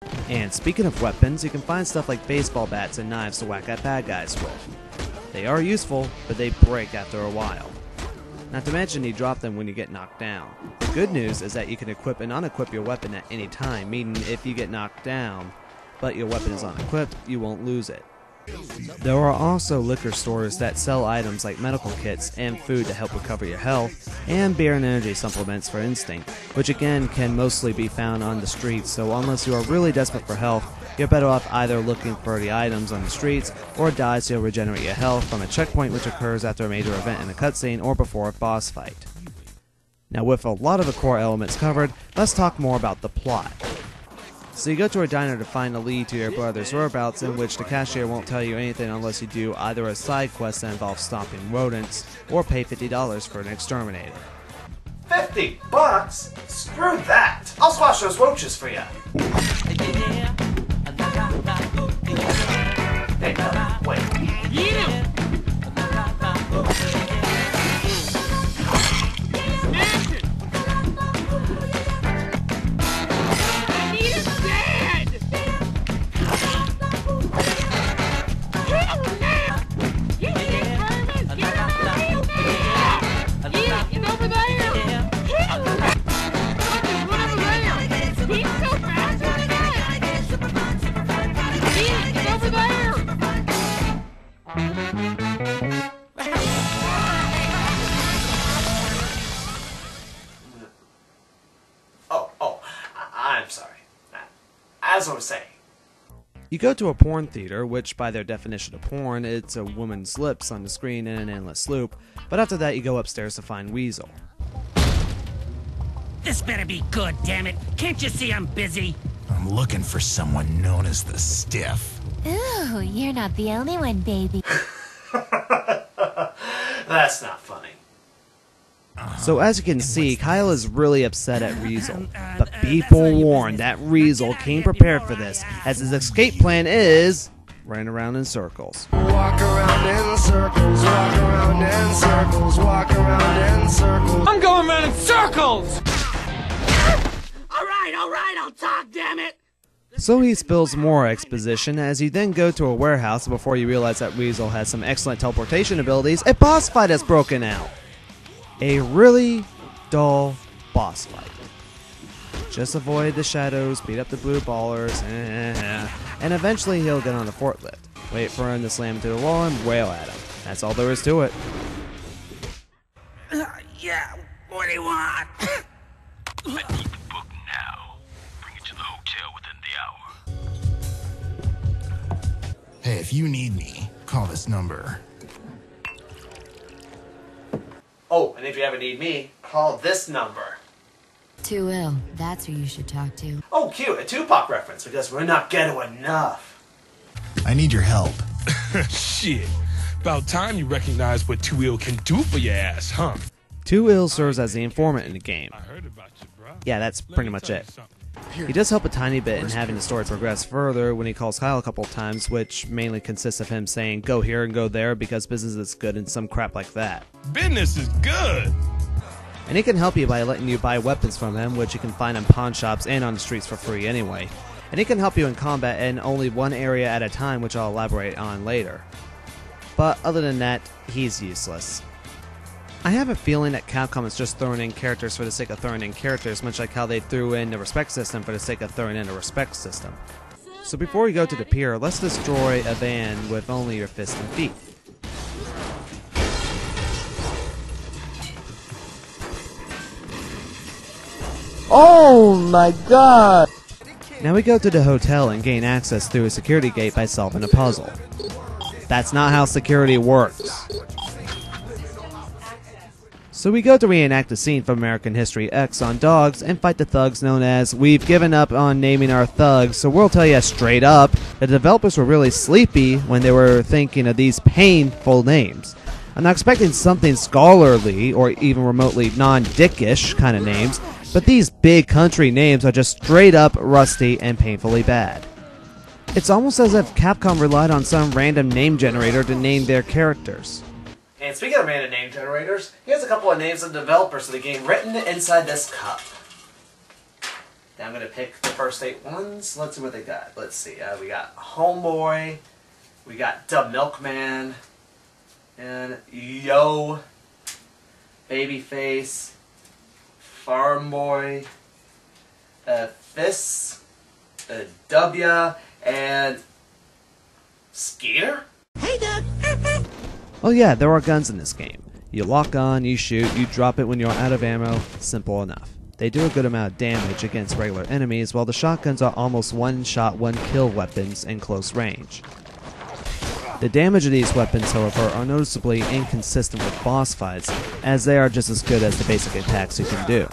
And speaking of weapons, you can find stuff like baseball bats and knives to whack at bad guys with. They are useful, but they break after a while. Not to mention you drop them when you get knocked down. The good news is that you can equip and unequip your weapon at any time, meaning if you get knocked down, but your weapon is unequipped, you won't lose it. There are also liquor stores that sell items like medical kits and food to help recover your health, and beer and energy supplements for instinct, which again can mostly be found on the streets, so unless you are really desperate for health, you're better off either looking for the items on the streets, or die so you'll regenerate your health from a checkpoint which occurs after a major event in a cutscene or before a boss fight. Now with a lot of the core elements covered, let's talk more about the plot. So you go to a diner to find a lead to your brother's whereabouts, in which the cashier won't tell you anything unless you do either a side quest that involves stomping rodents, or pay $50 for an exterminator. $50? Screw that! I'll squash those roaches for you! Hey, wait. Eat him! I'm sorry. As I was saying. You go to a porn theater, which by their definition of porn, it's a woman's lips on the screen in an endless loop, but after that you go upstairs to find Weasel. This better be good, damn it! Can't you see I'm busy? I'm looking for someone known as the Stiff. Ooh, you're not the only one, baby. That's not funny. So as you can see, Kyle is really upset at Weasel. But be forewarned that Weasel came prepared for this, as his escape plan is running around in circles. Walk around in circles, walk around in circles, walk around in circles. I'm going around in circles! Alright, I'll talk, damn it! So he spills more exposition as you then go to a warehouse. Before you realize that Weasel has some excellent teleportation abilities, a boss fight has broken out. A really dull boss fight. Just avoid the shadows, beat up the blue ballers, and eventually he'll get on the forklift. Wait for him to slam into the wall and wail at him. That's all there is to it. Yeah, what do you want? I need the book now. Bring it to the hotel within the hour. Hey, if you need me, call this number. Oh, and if you ever need me, call this number. Too ill. That's who you should talk to. Oh, cute, a Tupac reference, because we're not ghetto enough. I need your help. Shit. About time you recognize what Too Ill can do for your ass, huh? Too Ill serves as the informant in the game. I heard about you, bro. Yeah, that's pretty much it. He does help a tiny bit in having the story progress further when he calls Kyle a couple of times, which mainly consists of him saying go here and go there because business is good and some crap like that. Business is good! And he can help you by letting you buy weapons from him, which you can find in pawn shops and on the streets for free anyway. And he can help you in combat in only one area at a time, which I'll elaborate on later. But other than that, he's useless. I have a feeling that Capcom is just throwing in characters for the sake of throwing in characters, much like how they threw in the respect system for the sake of throwing in a respect system. So before we go to the pier, let's destroy a van with only your fists and feet. Oh my god! Now we go to the hotel and gain access through a security gate by solving a puzzle. That's not how security works. So we go to reenact a scene from American History X on dogs and fight the thugs known as We've Given Up on Naming Our Thugs, so we'll tell you straight up, the developers were really sleepy when they were thinking of these painful names. I'm not expecting something scholarly or even remotely non-dickish kind of names, but these big country names are just straight up rusty and painfully bad. It's almost as if Capcom relied on some random name generator to name their characters. And speaking of random name generators, here's a couple of names of developers of the game written inside this cup. Now I'm going to pick the first 8 ones. Let's see what they got. Let's see. We got Homeboy. We got Da Milkman. And Yo. Babyface. Farm Boy. Fist. W. And Skeeter? Hey, Doug. Oh yeah, there are guns in this game. You lock on, you shoot, you drop it when you're out of ammo. Simple enough. They do a good amount of damage against regular enemies, while the shotguns are almost one-shot, one-kill weapons in close range. The damage of these weapons, however, are noticeably inconsistent with boss fights, as they are just as good as the basic attacks you can do.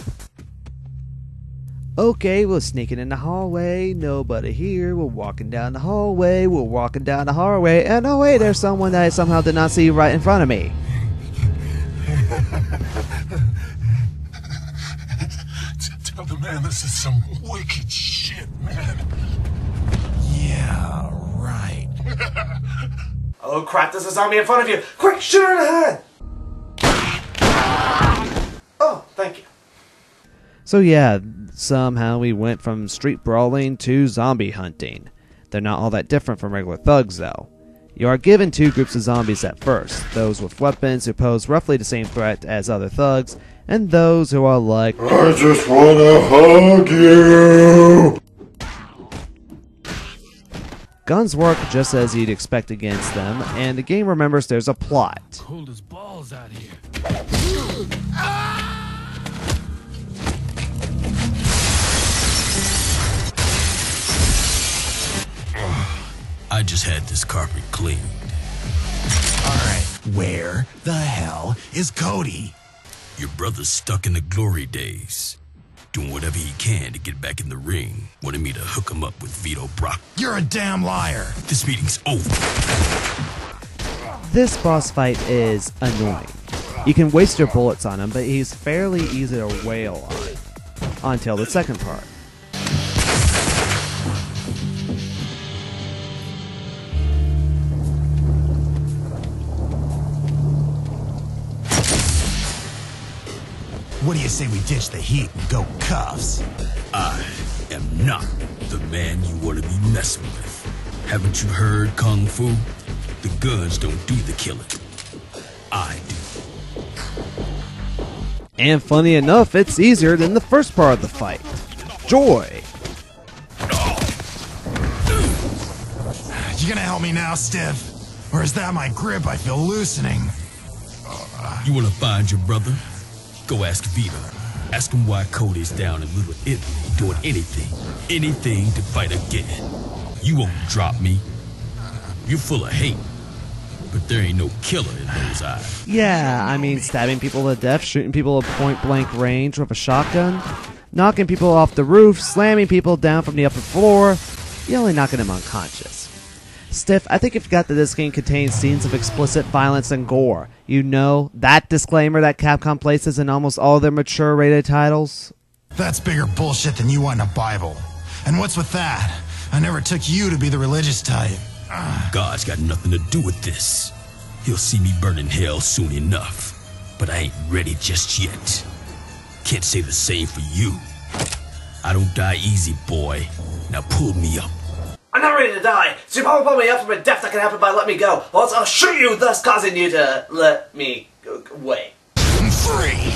Okay, we're sneaking in the hallway, nobody here, we're walking down the hallway, and oh wait, there's someone that I somehow did not see right in front of me. Tell the man this is some wicked shit, man. Yeah, right. Oh crap, there's a zombie in front of you! Quick, shoot her in the head! Oh, thank you. So yeah, somehow we went from street brawling to zombie hunting. They're not all that different from regular thugs though. You are given 2 groups of zombies at first, those with weapons who pose roughly the same threat as other thugs, and those who are like, I just wanna hug you! Guns work just as you'd expect against them, and the game remembers there's a plot. Cold as balls out here. I just had this carpet cleaned. Alright, where the hell is Cody? Your brother's stuck in the glory days, doing whatever he can to get back in the ring. Wanted me to hook him up with Vito Brock. You're a damn liar. This meeting's over. This boss fight is annoying. You can waste your bullets on him, but he's fairly easy to wail on. Until the second part. What do you say we ditch the heat and go cuffs? I am not the man you want to be messing with. Haven't you heard Kung Fu? The guns don't do the killing. I do. And funny enough, it's easier than the first part of the fight. Joy! You gonna help me now, Stiff? Or is that my grip I feel loosening? You want to find your brother? Go ask Vito. Ask him why Cody's down in Little Italy doing anything to fight again. You won't drop me. You're full of hate, but there ain't no killer in those eyes. Yeah, I mean, stabbing people to death, shooting people at point-blank range with a shotgun, knocking people off the roof, slamming people down from the upper floor, you're only knocking them unconscious. Stiff, I think you forgot that this game contains scenes of explicit violence and gore. You know, that disclaimer that Capcom places in almost all their mature rated titles? That's bigger bullshit than you want in a Bible. And what's with that? I never took you to be the religious type. God's got nothing to do with this. He'll see me burn in hell soon enough. But I ain't ready just yet. Can't say the same for you. I don't die easy, boy. Now pull me up. I'm not ready to die, so you probably pull me up from a death that can happen by let me go, or else I'll shoot you, thus causing you to let me go away. I'm free!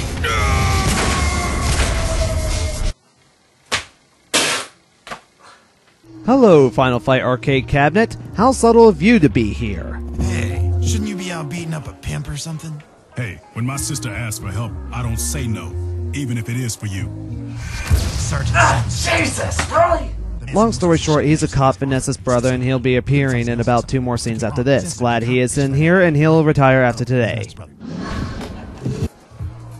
Hello, Final Fight Arcade Cabinet. How subtle of you to be here. Hey, shouldn't you be out beating up a pimp or something? Hey, when my sister asks for help, I don't say no, even if it is for you. Sergeant. Jesus, really? Long story short, he's a cop, Vanessa's brother, and he'll be appearing in about 2 more scenes after this. Glad he is in here, and he'll retire after today.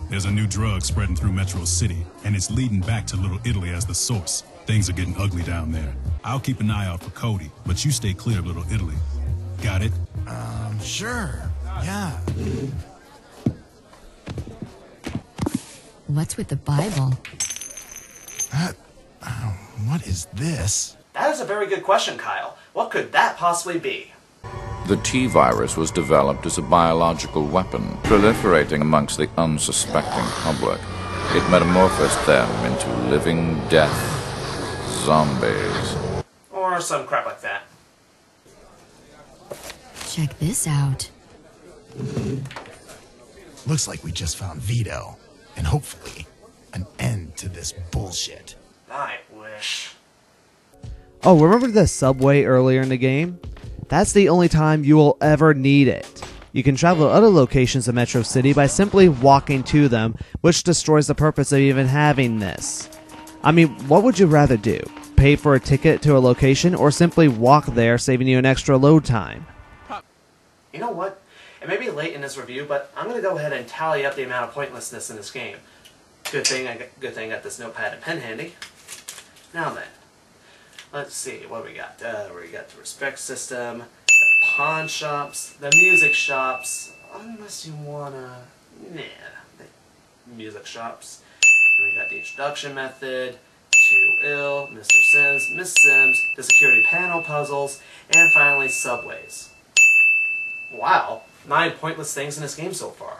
There's a new drug spreading through Metro City, and it's leading back to Little Italy as the source. Things are getting ugly down there. I'll keep an eye out for Cody, but you stay clear of Little Italy. Got it? Sure. Yeah. What's with the Bible? What is this? That is a very good question, Kyle. What could that possibly be? The T-virus was developed as a biological weapon, proliferating amongst the unsuspecting public. It metamorphosed them into living death, zombies. Or some crap like that. Check this out. Looks like we just found Vito. And hopefully, an end to this bullshit. I wish. Oh, remember the subway earlier in the game? That's the only time you will ever need it. You can travel to other locations in Metro City by simply walking to them, which destroys the purpose of even having this. I mean, what would you rather do? Pay for a ticket to a location or simply walk there, saving you an extra load time? You know what? It may be late in this review, but I'm going to go ahead and tally up the amount of pointlessness in this game. Good thing I got this notepad and pen handy. Now then, let's see, what do we got? We got the respect system, the pawn shops, the music shops, unless you wanna, the music shops. And we got the introduction method, Too Ill, Mr. Sims, Miss Sims, the security panel puzzles, and finally subways. Wow, 9 pointless things in this game so far.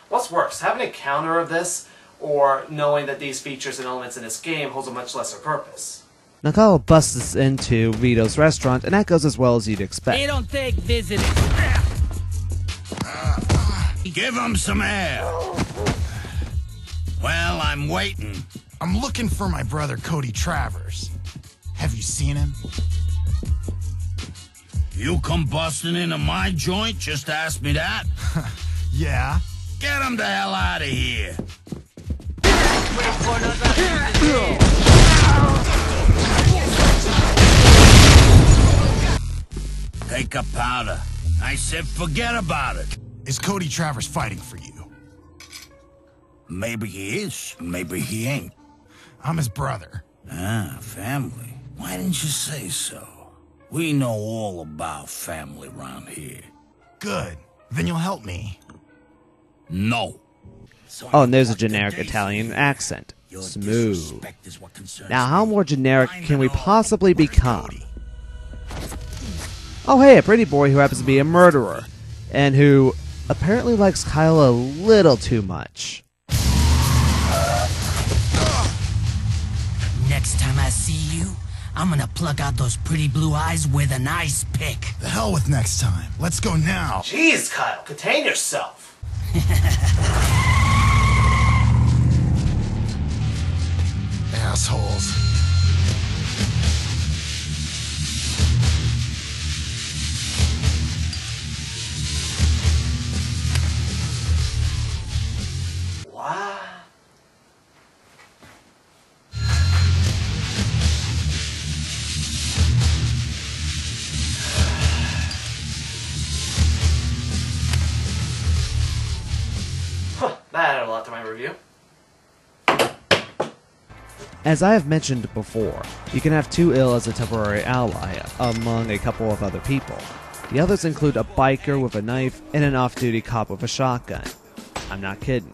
What's worse, having a counter of this, or knowing that these features and elements in this game holds a much lesser purpose? Now Kyle busts into Vito's restaurant, and that goes as well as you'd expect. They don't take visitors. Give him some air. Well, I'm waiting. I'm looking for my brother Cody Travers. Have you seen him? You come busting into my joint just to ask me that? Yeah. Get him the hell out of here. Take a powder. I said forget about it. Is Cody Travers fighting for you? Maybe he is, maybe he ain't. I'm his brother. Ah, family. Why didn't you say so? We know all about family around here. Good. Then you'll help me. No. Oh, and there's a generic Italian accent. Smooth. Now, how more generic can we possibly become? Oh, hey, a pretty boy who happens to be a murderer, and who apparently likes Kyle a little too much. Next time I see you, I'm gonna pluck out those pretty blue eyes with an ice pick. The hell with next time. Let's go now. Jeez, Kyle, contain yourself. Assholes. What? That added a lot to my review. As I have mentioned before, you can have Too Ill as a temporary ally among a couple of other people. The others include a biker with a knife and an off-duty cop with a shotgun. I'm not kidding.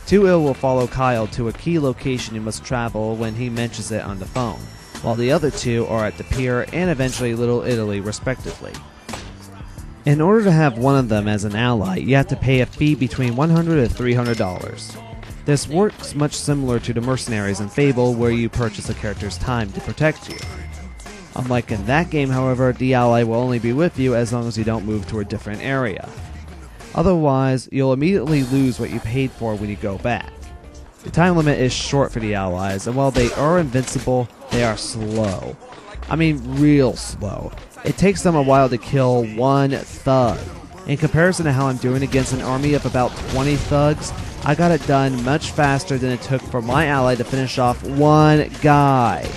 Too Ill will follow Kyle to a key location you must travel when he mentions it on the phone, while the other two are at the pier and eventually Little Italy respectively. In order to have one of them as an ally, you have to pay a fee between $100 and $300. This works much similar to the mercenaries in Fable, where you purchase a character's time to protect you. Unlike in that game, however, the ally will only be with you as long as you don't move to a different area. Otherwise, you'll immediately lose what you paid for when you go back. The time limit is short for the allies, and while they are invincible, they are slow. I mean, real slow. It takes them a while to kill one thug. In comparison to how I'm doing against an army of about 20 thugs, I got it done much faster than it took for my ally to finish off one guy.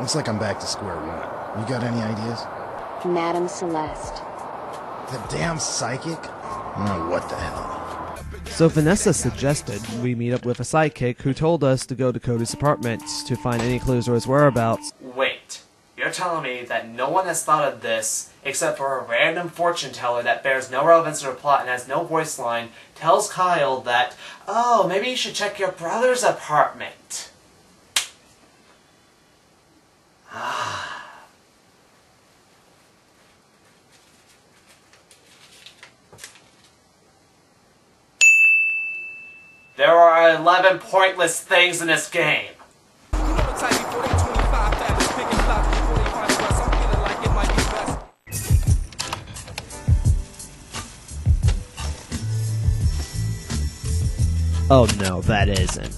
Looks like I'm back to square one. You got any ideas? Madame Celeste. The damn psychic? Oh, what the hell? So Vanessa suggested we meet up with a sidekick who told us to go to Cody's apartment to find any clues or his whereabouts. Wait, you're telling me that no one has thought of this except for a random fortune teller that bears no relevance to the plot and has no voice line tells Kyle that, oh, maybe you should check your brother's apartment. 11 pointless things in this game. Oh no, that isn't.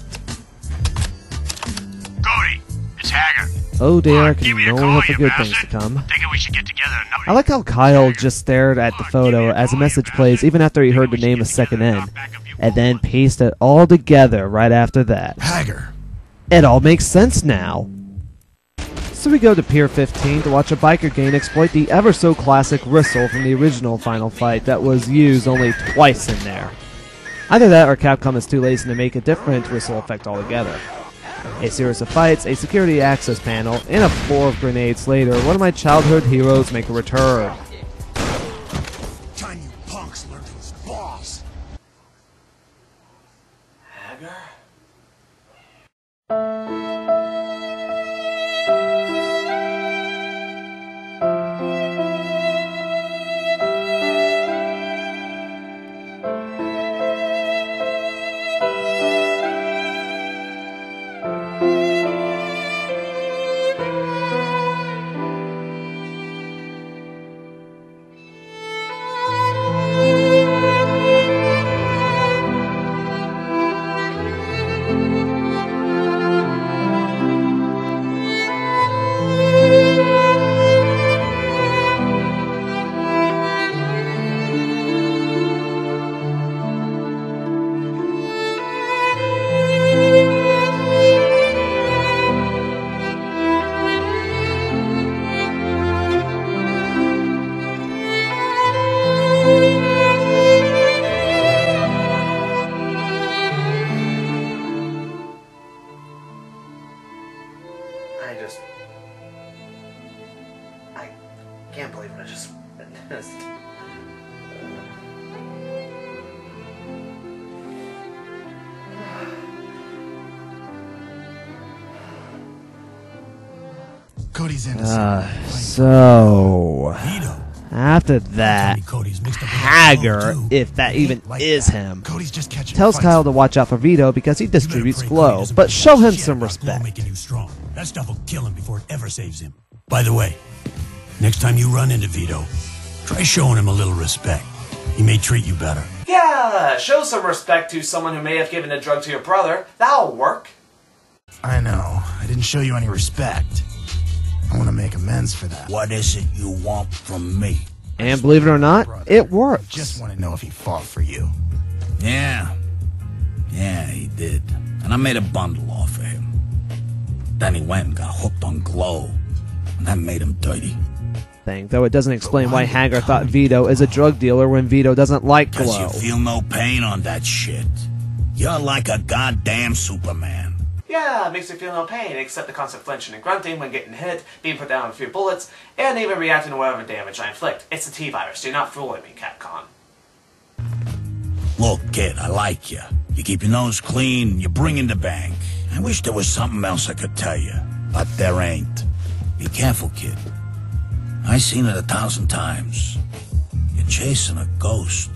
Cody, it's Hager. Oh dear, I can only hope for good things to come. Thinking we should get together and I like how Kyle just stared at the photo as a message plays even after he heard the name a second in, and then pasted it all together right after that. Hager. It all makes sense now. So we go to Pier 15 to watch a biker gang exploit the ever-so-classic whistle from the original Final Fight that was used only twice in there. Either that or Capcom is too lazy to make a different whistle effect altogether. A series of fights, a security access panel, and a floor of grenades later, one of my childhood heroes make a return. Time you punks learn who's boss. Hager? I can't believe I just witnessed. Cody's innocent. So after that, Hager, if that even is him, tells Kyle to watch out for Vito because he distributes glow, but show him some respect. That stuff will kill him before it ever saves him. By the way, next time you run into Vito, try showing him a little respect. He may treat you better. Yeah, show some respect to someone who may have given a drug to your brother. That'll work. I know. I didn't show you any respect. I want to make amends for that. What is it you want from me? And believe it or not, it works. Just want to know if he fought for you. Yeah, he did. And I made a bundle off of him. Then he went and got hooked on glow. And that made him dirty. Though it doesn't explain why Hager thought Vito is a drug dealer when Vito doesn't like glow. Because you feel no pain on that shit. You're like a goddamn Superman. Yeah, it makes me feel no pain, except the constant flinching and grunting when getting hit, being put down with a few bullets, and even reacting to whatever damage I inflict. It's the T-virus. You're not fooling me, Capcom. Look, kid, I like you. You keep your nose clean, and you bring in the bank. I wish there was something else I could tell you, but there ain't. Be careful, kid. I seen it 1,000 times. You're chasing a ghost.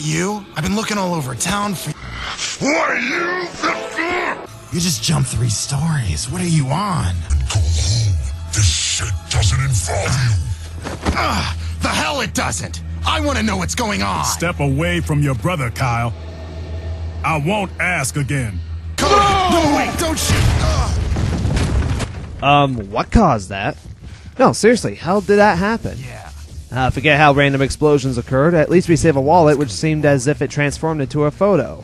You? I've been looking all over town for... What are you? You just jumped 3 stories. What are you on? Go home. This shit doesn't involve you. The hell it doesn't! I want to know what's going on! Step away from your brother, Kyle. I won't ask again. Cody! No, wait, don't shoot! What caused that? No, seriously, how did that happen? Yeah. Forget how random explosions occurred, at least we save a wallet which seemed as if it transformed into a photo.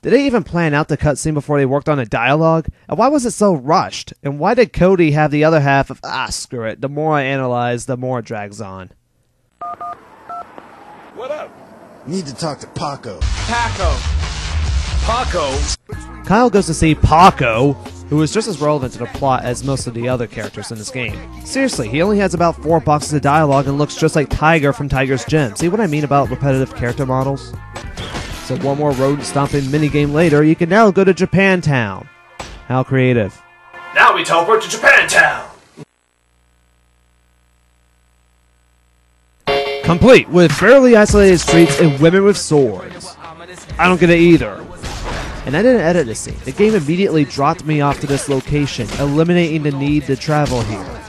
Did they even plan out the cutscene before they worked on a dialogue? And why was it so rushed? And why did Cody have the other half of, screw it, the more I analyze, the more it drags on? What up? Need to talk to Paco. Paco. Kyle goes to see Paco, who is just as relevant to the plot as most of the other characters in this game. Seriously, he only has about 4 boxes of dialogue and looks just like Tiger from Tiger's Gym. See what I mean about repetitive character models? So one more rodent stomping minigame later, you can now go to Japantown. How creative. Now we teleport to Japantown! complete with fairly isolated streets and women with swords. I don't get it either. And I didn't edit this scene. The game immediately dropped me off to this location, eliminating the need to travel here.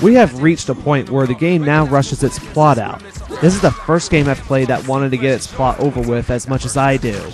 We have reached a point where the game now rushes its plot out. This is the first game I've played that wanted to get its plot over with as much as I do.